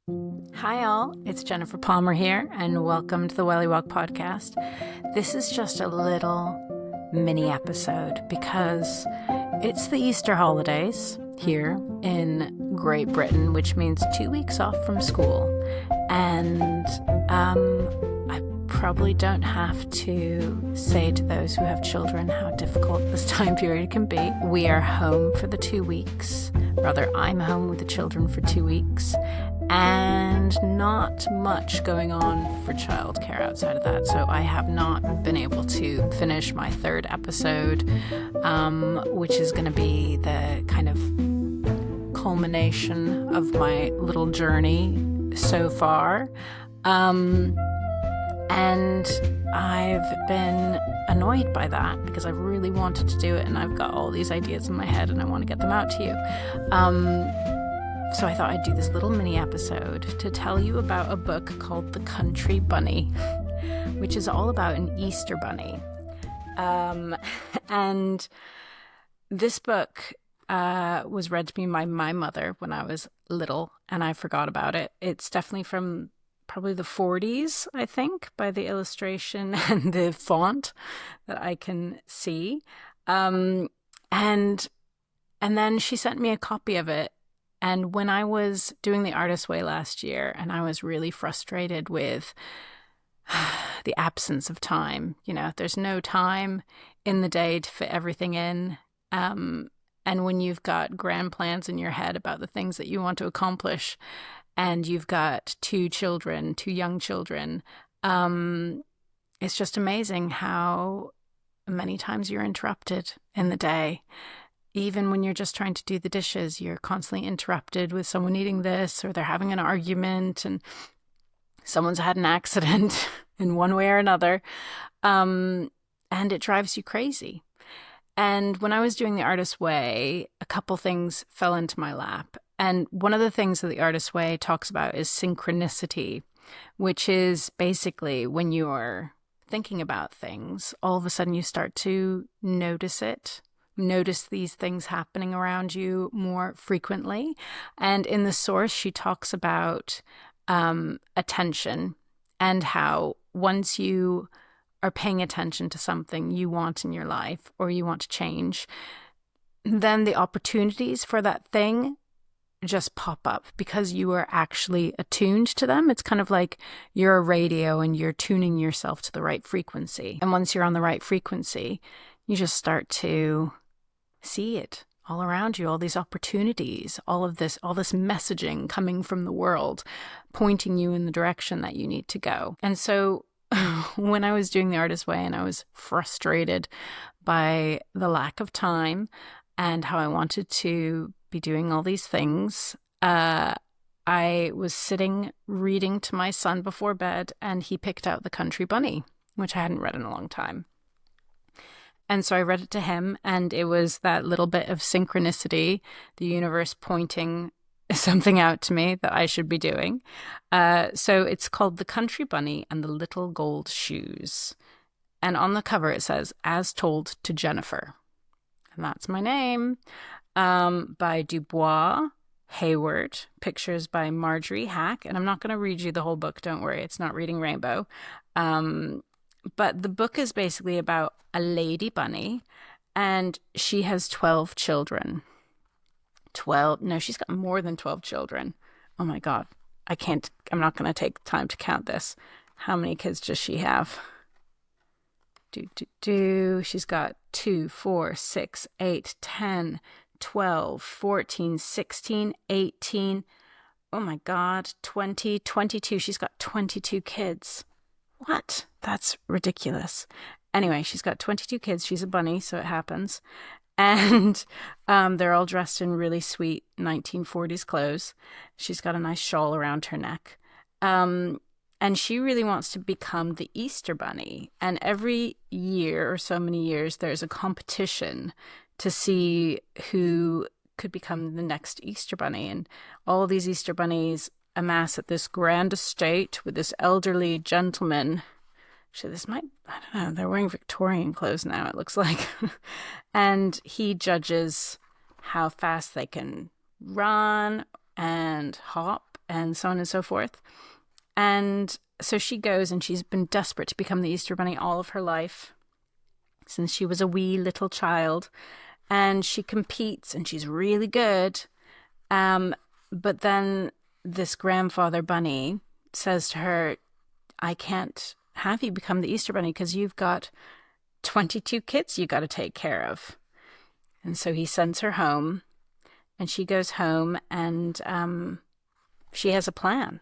Hi, all. It's Jennifer Palmer here, and welcome to the Welly Walk podcast. This is just a little mini episode because it's the Easter holidays here in Great Britain, which means 2 weeks off from school. And I probably don't have to say to those who have children how difficult this time period can be. We are home for the 2 weeks. Rather, I'm home with the children for 2 weeks. And not much going on for childcare outside of that. So I have not been able to finish my third episode, which is going to be the kind of culmination of my little journey so far. And I've been annoyed by that because I've really wanted to do it and I've got all these ideas in my head and I want to get them out to you. So I thought I'd do this little mini episode to tell you about a book called The Country Bunny, which is all about an Easter bunny. And this book was read to me by my mother when I was little, and I forgot about it. It's definitely from probably the 40s, I think, by the illustration and the font that I can see. And then she sent me a copy of it. And when I was doing the Artist's Way last year, and I was really frustrated with the absence of time, there's no time in the day to fit everything in. And when you've got grand plans in your head about the things that you want to accomplish, and you've got two young children, it's just amazing how many times you're interrupted in the day. Even when you're just trying to do the dishes, you're constantly interrupted with someone eating this, or they're having an argument and someone's had an accident in one way or another. And it drives you crazy. And when I was doing the Artist's Way, a couple things fell into my lap. And one of the things that the Artist's Way talks about is synchronicity, which is basically when you're thinking about things, all of a sudden you start to notice these things happening around you more frequently. And in the source, she talks about attention and how once you are paying attention to something you want in your life or you want to change, then the opportunities for that thing just pop up because you are actually attuned to them. It's kind of like you're a radio and you're tuning yourself to the right frequency. And once you're on the right frequency, you just start to see it all around you, all these opportunities, all this messaging coming from the world, pointing you in the direction that you need to go. And so when I was doing the Artist's Way and I was frustrated by the lack of time and how I wanted to be doing all these things, I was sitting reading to my son before bed, and he picked out The Country Bunny, which I hadn't read in a long time. And so I read it to him, and it was that little bit of synchronicity, the universe pointing something out to me that I should be doing. So it's called The Country Bunny and the Little Gold Shoes. And on the cover it says, "As Told to Jennifer." And that's my name. By Bose Heyward. Pictures by Marjorie Hack. And I'm not going to read you the whole book, don't worry. It's not Reading Rainbow. But the book is basically about a lady bunny, and she has 12 children. She's got more than 12 children. Oh my God. I'm not going to take time to count this. How many kids does she have? She's got 2, 4, 6, 8, 10, 12, 14, 16, 18. Oh my God. 20, 22. She's got 22 kids. What? That's ridiculous. Anyway, she's got 22 kids. She's a bunny, so it happens. And they're all dressed in really sweet 1940s clothes. She's got a nice shawl around her neck. And she really wants to become the Easter bunny. And every year or so many years, there's a competition to see who could become the next Easter bunny. And all these Easter bunnies amass at this grand estate with this elderly gentleman. Actually, I don't know, they're wearing Victorian clothes now, it looks like. And he judges how fast they can run and hop and so on and so forth. And so she goes, and she's been desperate to become the Easter Bunny all of her life, since she was a wee little child. And she competes, and she's really good. But then this grandfather bunny says to her, I can't have you become the Easter Bunny because you've got 22 kids you got to take care of. And so he sends her home, and she goes home, and she has a plan.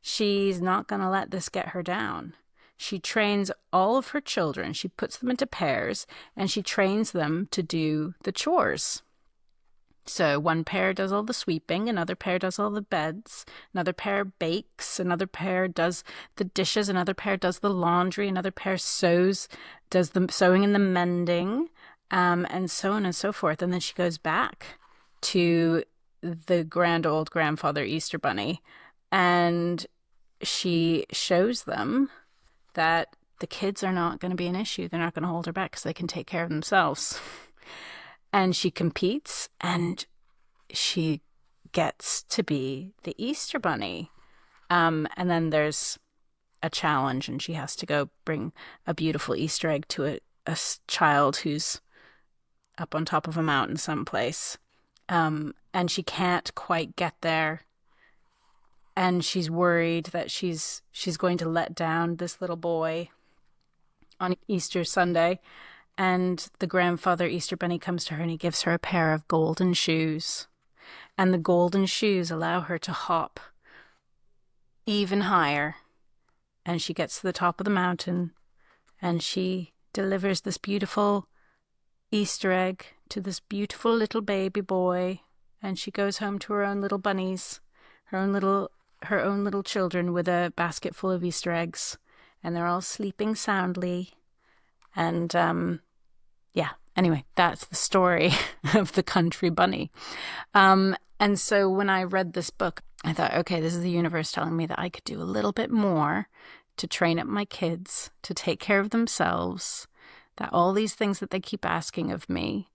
She's not going to let this get her down. She trains all of her children. She puts them into pairs, and she trains them to do the chores. So one pair does all the sweeping, another pair does all the beds, another pair bakes, another pair does the dishes, another pair does the laundry, another pair does the sewing and the mending, and so on and so forth. And then she goes back to the grand old grandfather Easter Bunny, and she shows them that the kids are not going to be an issue. They're not going to hold her back because they can take care of themselves. And she competes, and she gets to be the Easter Bunny. And then there's a challenge, and she has to go bring a beautiful Easter egg to a child who's up on top of a mountain someplace. And she can't quite get there. And she's worried that she's going to let down this little boy on Easter Sunday. And the grandfather Easter Bunny comes to her, and he gives her a pair of golden shoes. And the golden shoes allow her to hop even higher. And she gets to the top of the mountain, and she delivers this beautiful Easter egg to this beautiful little baby boy. And she goes home to her own little bunnies, her own little children, with a basket full of Easter eggs. And they're all sleeping soundly. And anyway, that's the story of the country bunny. And so when I read this book, I thought, okay, this is the universe telling me that I could do a little bit more to train up my kids to take care of themselves, that all these things that they keep asking of me,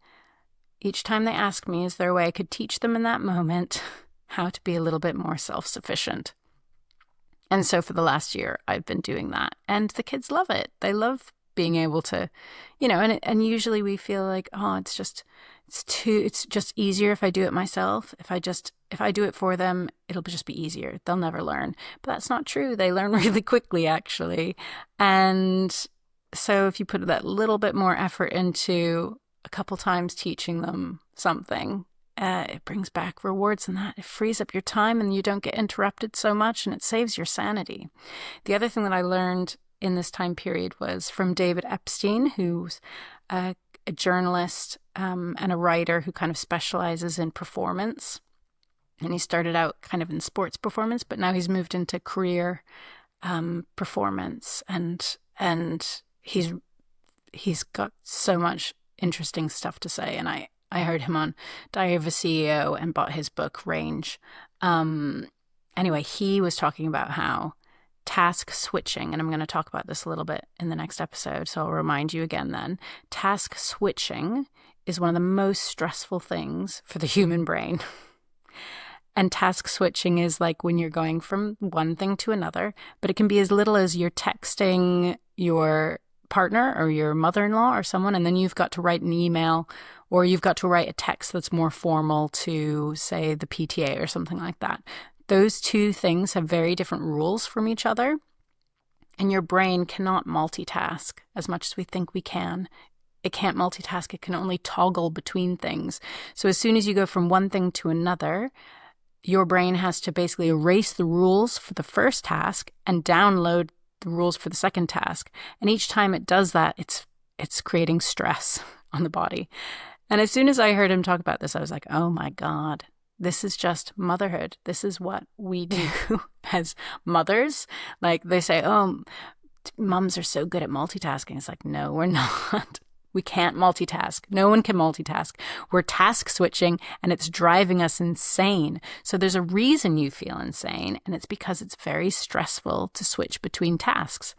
each time they ask me, is there a way I could teach them in that moment how to be a little bit more self-sufficient? And so for the last year, I've been doing that. And the kids love it. They love being able to, and usually we feel like, oh, it's just easier if I do it myself. If I do it for them, it'll just be easier. They'll never learn. But that's not true. They learn really quickly, actually. And so if you put that little bit more effort into a couple times teaching them something, it brings back rewards, and that it frees up your time, and you don't get interrupted so much, and it saves your sanity. The other thing that I learned in this time period was from David Epstein, who's a journalist and a writer who kind of specializes in performance. And he started out kind of in sports performance, but now he's moved into career performance, and he's got so much interesting stuff to say. And I heard him on Diary of a CEO and bought his book Range. Anyway, he was talking about how task switching, and I'm going to talk about this a little bit in the next episode, so I'll remind you again then. Task switching is one of the most stressful things for the human brain. And task switching is like when you're going from one thing to another, but it can be as little as you're texting your partner or your mother-in-law or someone, and then you've got to write an email, or you've got to write a text that's more formal to, say, the PTA or something like that. Those two things have very different rules from each other, and your brain cannot multitask as much as we think we can. It can't multitask. It can only toggle between things. So as soon as you go from one thing to another, your brain has to basically erase the rules for the first task and download the rules for the second task. And each time it does that, it's creating stress on the body. And as soon as I heard him talk about this, I was like, oh my God, this is just motherhood. This is what we do as mothers. Like they say, oh, moms are so good at multitasking. It's like, no, we're not. We can't multitask. No one can multitask. We're task switching, and it's driving us insane. So there's a reason you feel insane, and it's because it's very stressful to switch between tasks.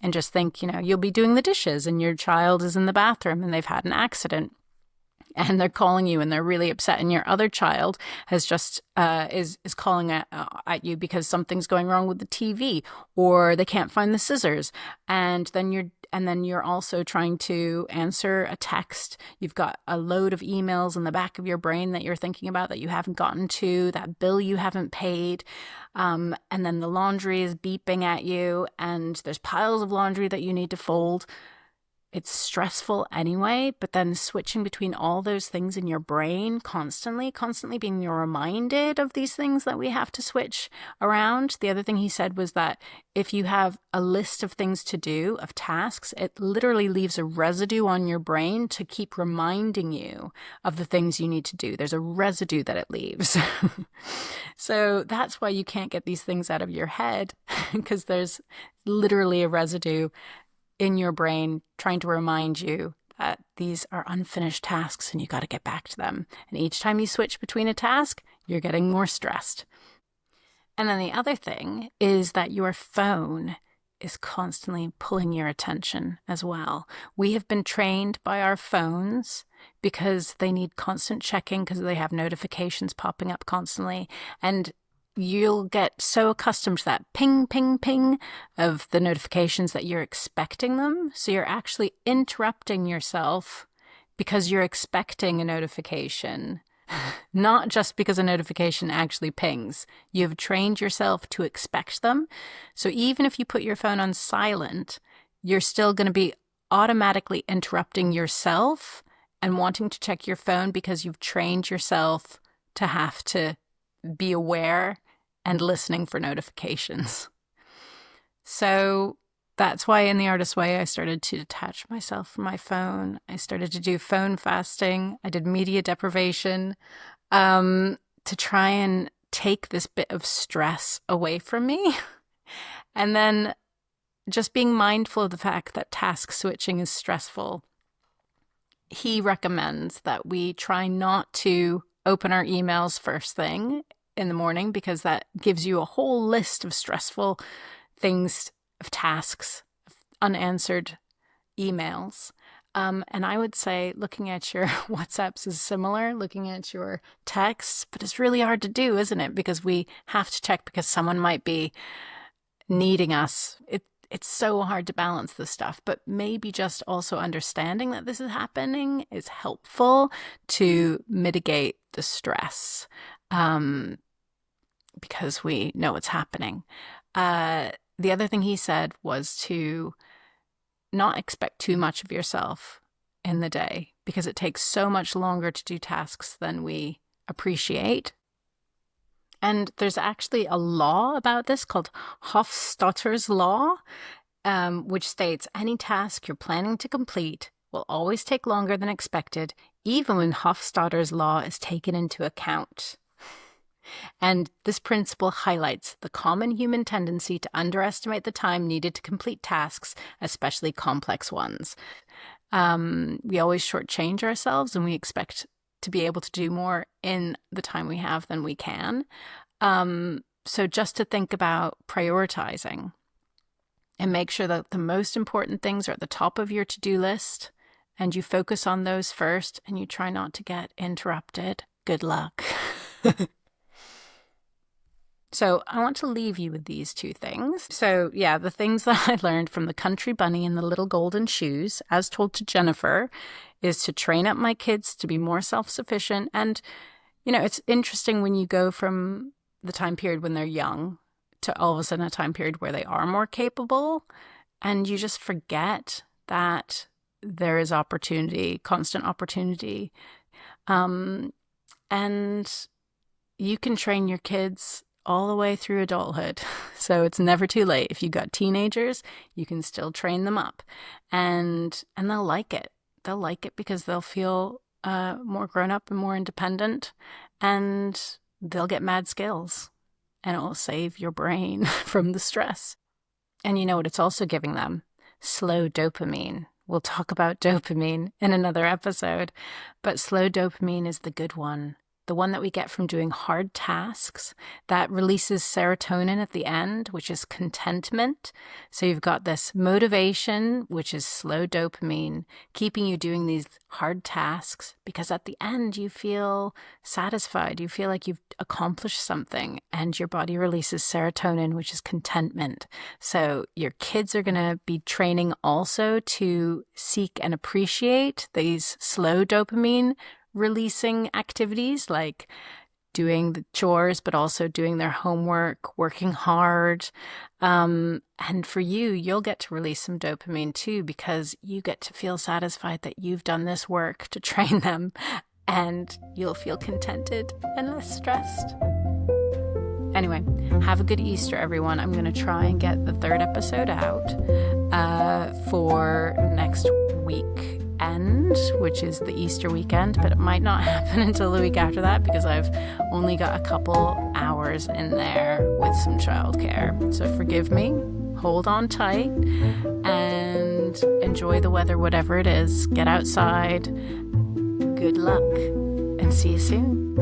And just think, you'll be doing the dishes and your child is in the bathroom and they've had an accident. and they're calling you and they're really upset, and your other child has just is calling at you because something's going wrong with the TV, or they can't find the scissors, and then you're also trying to answer a text. You've got a load of emails in the back of your brain that you're thinking about that you haven't gotten to, that bill you haven't paid, and then the laundry is beeping at you, and there's piles of laundry that you need to fold. It's stressful anyway, but then switching between all those things in your brain constantly being reminded of these things that we have to switch around. The other thing he said was that if you have a list of things to do, of tasks, it literally leaves a residue on your brain to keep reminding you of the things you need to do. There's a residue that it leaves. So that's why you can't get these things out of your head, because there's literally a residue in your brain trying to remind you that these are unfinished tasks and you got to get back to them. And each time you switch between a task, you're getting more stressed. And then the other thing is that your phone is constantly pulling your attention as well. We have been trained by our phones because they need constant checking, because they have notifications popping up constantly. And you'll get so accustomed to that ping, ping, ping of the notifications that you're expecting them. So you're actually interrupting yourself because you're expecting a notification, not just because a notification actually pings. You've trained yourself to expect them. So even if you put your phone on silent, you're still going to be automatically interrupting yourself and wanting to check your phone because you've trained yourself to have to be aware and listening for notifications. So that's why in the Artist Way, I started to detach myself from my phone. I started to do phone fasting. I did media deprivation to try and take this bit of stress away from me. And then just being mindful of the fact that task switching is stressful. He recommends that we try not to open our emails first thing in the morning, because that gives you a whole list of stressful things, of tasks, of unanswered emails. And I would say looking at your WhatsApps is similar, looking at your texts, but it's really hard to do, isn't it? Because we have to check because someone might be needing us. It's so hard to balance this stuff, but maybe just also understanding that this is happening is helpful to mitigate the stress. Because we know it's happening. The other thing he said was to not expect too much of yourself in the day, because it takes so much longer to do tasks than we appreciate. And there's actually a law about this called Hofstadter's Law, which states any task you're planning to complete will always take longer than expected, even when Hofstadter's Law is taken into account. And this principle highlights the common human tendency to underestimate the time needed to complete tasks, especially complex ones. We always shortchange ourselves, and we expect to be able to do more in the time we have than we can. So just to think about prioritizing and make sure that the most important things are at the top of your to-do list, and you focus on those first, and you try not to get interrupted. Good luck. So I want to leave you with these two things. So yeah, the things that I learned from the Country Bunny and the Little Golden Shoes, as told to Jennifer, is to train up my kids to be more self-sufficient. And, you know, it's interesting when you go from the time period when they're young to all of a sudden a time period where they are more capable, and you just forget that there is opportunity, constant opportunity. And you can train your kids all the way through adulthood. So it's never too late. If you've got teenagers, you can still train them up, and they'll like it. They'll like it because they'll feel more grown up and more independent, and they'll get mad skills, and it will save your brain from the stress. And you know what it's also giving them? Slow dopamine. We'll talk about dopamine in another episode, but slow dopamine is the good one. the one that we get from doing hard tasks, that releases serotonin at the end, which is contentment. So you've got this motivation, which is slow dopamine, keeping you doing these hard tasks, because at the end you feel satisfied. You feel like you've accomplished something, and your body releases serotonin, which is contentment. So your kids are going to be training also to seek and appreciate these slow dopamine releasing activities, like doing the chores, but also doing their homework, working hard. And for you, you'll get to release some dopamine too, because you get to feel satisfied that you've done this work to train them, and you'll feel contented and less stressed. Anyway, have a good Easter, everyone. I'm going to try and get the 3rd episode out for next weekend, which is the Easter weekend, but it might not happen until the week after that, because I've only got a couple hours in there with some childcare. So forgive me, hold on tight, and enjoy the weather, whatever it is. Get outside. Good luck, and see you soon.